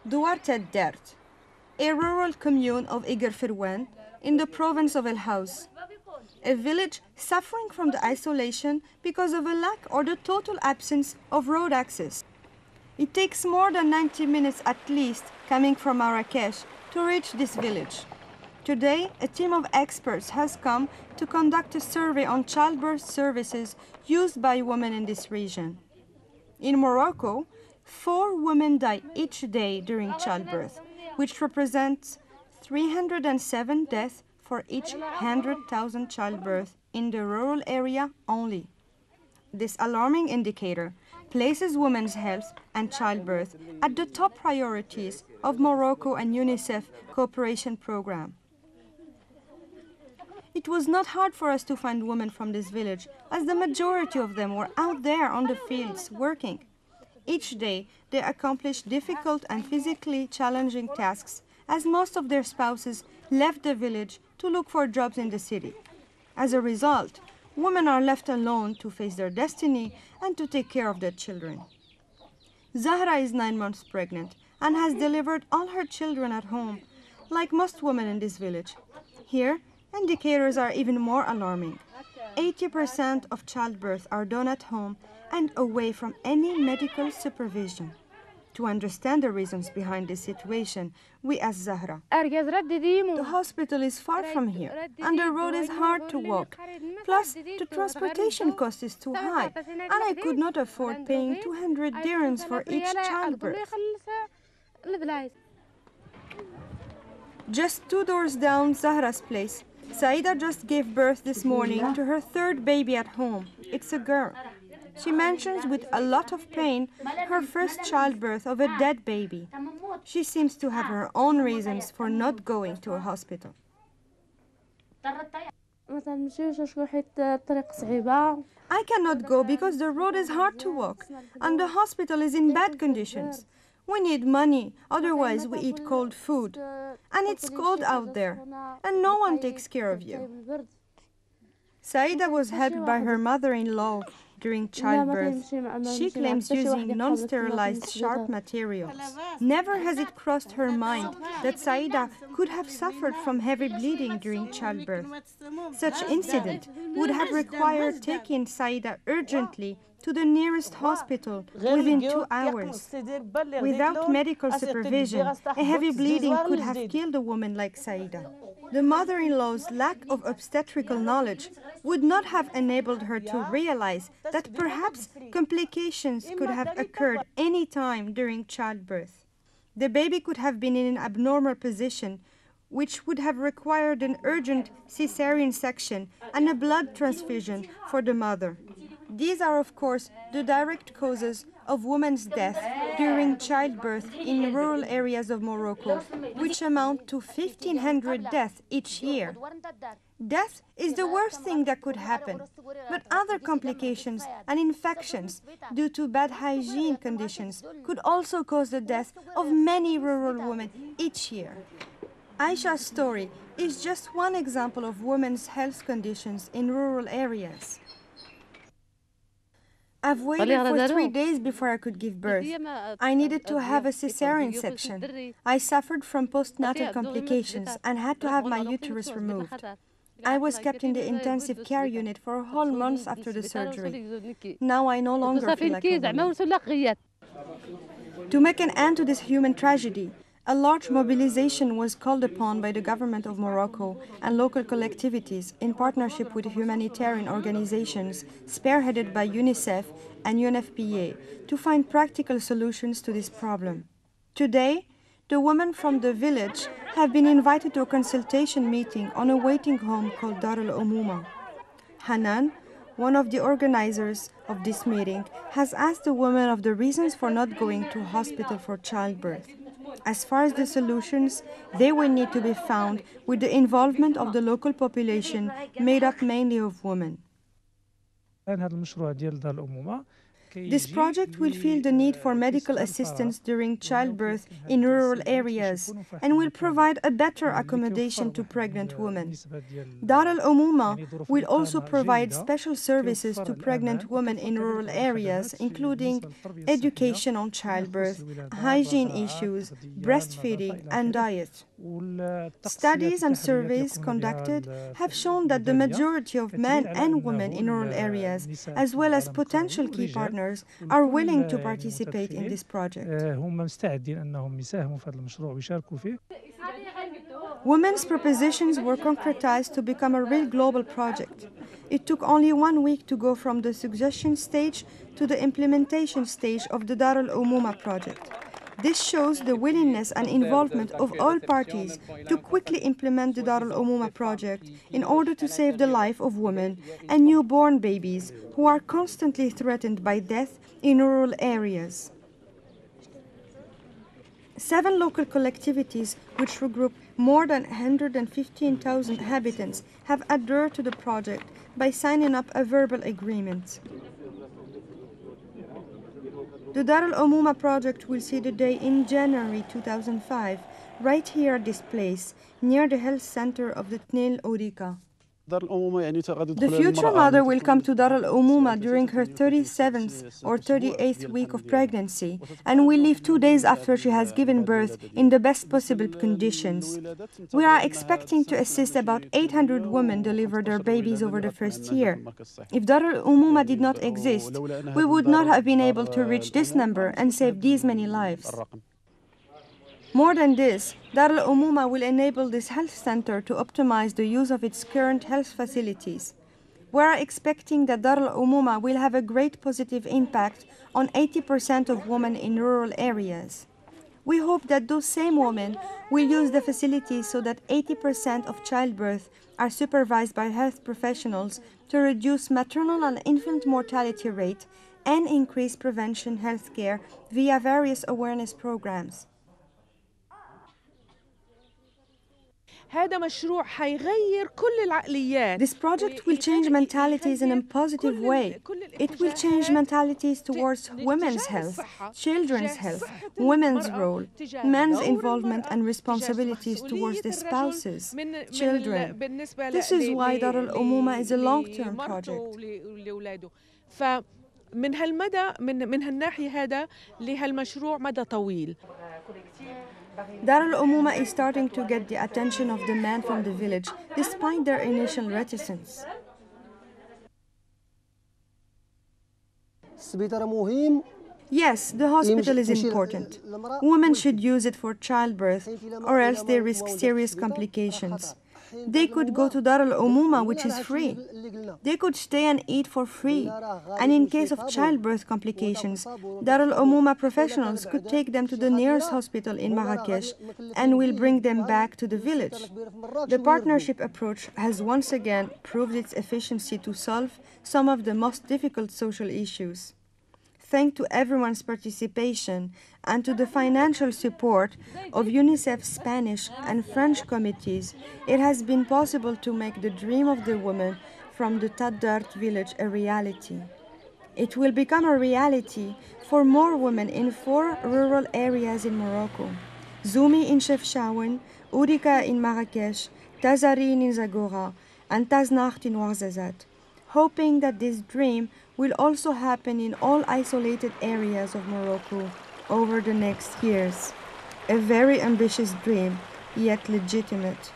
Duarte Dert, a rural commune of Igerfirwen in the province of El Haus, a village suffering from the isolation because of a lack or the total absence of road access. It takes more than 90 minutes at least coming from Marrakesh to reach this village. Today, a team of experts has come to conduct a survey on childbirth services used by women in this region. In Morocco, 4 women die each day during childbirth, which represents 307 deaths for each 100,000 childbirths in the rural area only. This alarming indicator places women's health and childbirth at the top priorities of Morocco and UNICEF cooperation program. It was not hard for us to find women from this village, as the majority of them were out there on the fields working. Each day, they accomplish difficult and physically challenging tasks, as most of their spouses left the village to look for jobs in the city. As a result, women are left alone to face their destiny and to take care of their children. Zahra is 9 months pregnant and has delivered all her children at home, like most women in this village. Here, indicators are even more alarming. 80% of childbirths are done at home and away from any medical supervision. To understand the reasons behind this situation, we asked Zahra. The hospital is far from here, and the road is hard to walk. Plus, the transportation cost is too high, and I could not afford paying 200 dirhams for each childbirth. Just 2 doors down Zahra's place, Saida just gave birth this morning to her 3rd baby at home. It's a girl. She mentions with a lot of pain her first childbirth of a dead baby. She seems to have her own reasons for not going to a hospital. I cannot go because the road is hard to walk and the hospital is in bad conditions. We need money, otherwise we eat cold food. And it's cold out there, and no one takes care of you. Saida was helped by her mother-in-law during childbirth. She claims using non-sterilized sharp materials. Never has it crossed her mind that Saida could have suffered from heavy bleeding during childbirth. Such incident would have required taking Saida urgently to the nearest hospital within 2 hours. Without medical supervision, a heavy bleeding could have killed a woman like Saida. The mother-in-law's lack of obstetrical knowledge would not have enabled her to realize that perhaps complications could have occurred any time during childbirth. The baby could have been in an abnormal position, which would have required an urgent cesarean section and a blood transfusion for the mother. These are, of course, the direct causes of women's death during childbirth in rural areas of Morocco, which amount to 1,500 deaths each year. Death is the worst thing that could happen, but other complications and infections due to bad hygiene conditions could also cause the death of many rural women each year. Aisha's story is just one example of women's health conditions in rural areas. I've waited for 3 days before I could give birth. I needed to have a cesarean section. I suffered from postnatal complications and had to have my uterus removed. I was kept in the intensive care unit for a whole month after the surgery. Now I no longer feel like a woman. To make an end to this human tragedy, a large mobilization was called upon by the government of Morocco and local collectivities in partnership with humanitarian organizations spearheaded by UNICEF and UNFPA to find practical solutions to this problem. Today, the women from the village have been invited to a consultation meeting on a waiting home called Dar Al Oumouma. Hanan, one of the organizers of this meeting, has asked the women of the reasons for not going to hospital for childbirth. As far as the solutions, they will need to be found with the involvement of the local population made up mainly of women. This project will feel the need for medical assistance during childbirth in rural areas and will provide a better accommodation to pregnant women. Dar Al Oumouma will also provide special services to pregnant women in rural areas, including education on childbirth, hygiene issues, breastfeeding, and diet. Studies and surveys conducted have shown that the majority of men and women in rural areas, as well as potential key partners, are willing to participate in this project. Women's propositions were concretized to become a real global project. It took only 1 week to go from the suggestion stage to the implementation stage of the Dar Al Oumouma project. This shows the willingness and involvement of all parties to quickly implement the Dar Al Oumouma project in order to save the life of women and newborn babies who are constantly threatened by death in rural areas. 7 local collectivities, which regroup more than 115,000 inhabitants, have adhered to the project by signing up a verbal agreement. The Dar Al Oumouma project will see the day in January 2005, right here at this place, near the health center of the Tnil Ourika. The future mother will come to Dar Al Oumouma during her 37th or 38th week of pregnancy and will leave 2 days after she has given birth in the best possible conditions. We are expecting to assist about 800 women deliver their babies over the first year. If Dar Al Oumouma did not exist, we would not have been able to reach this number and save these many lives. More than this, Dar Al Oumouma will enable this health center to optimize the use of its current health facilities. We are expecting that Dar Al Oumouma will have a great positive impact on 80% of women in rural areas. We hope that those same women will use the facilities so that 80% of childbirth are supervised by health professionals to reduce maternal and infant mortality rate and increase prevention health care via various awareness programs. This project will change mentalities in a positive way. It will change mentalities towards women's health, children's health, women's role, men's involvement and responsibilities towards their spouses, children. This is why Dar Al Oumouma is a long-term project. من هالناحية هذا لهالمشروع مدى طويل. Dar Al Oumouma is starting to get the attention of the men from the village, despite their initial reticence. Yes, the hospital is important. Women should use it for childbirth, or else they risk serious complications. They could go to Dar Al Oumouma, which is free. They could stay and eat for free. And in case of childbirth complications, Dar Al Oumouma professionals could take them to the nearest hospital in Marrakesh and will bring them back to the village. The partnership approach has once again proved its efficiency to solve some of the most difficult social issues. Thanks to everyone's participation and to the financial support of UNICEF Spanish and French committees, it has been possible to make the dream of the woman from the Taddart village a reality. It will become a reality for more women in 4 rural areas in Morocco: Zoumi in Chefchaouen, Ourika in Marrakesh, Tazarin in Zagora, and Taznacht in Ouarzazate, hoping that this dream will also happen in all isolated areas of Morocco over the next years. A very ambitious dream, yet legitimate.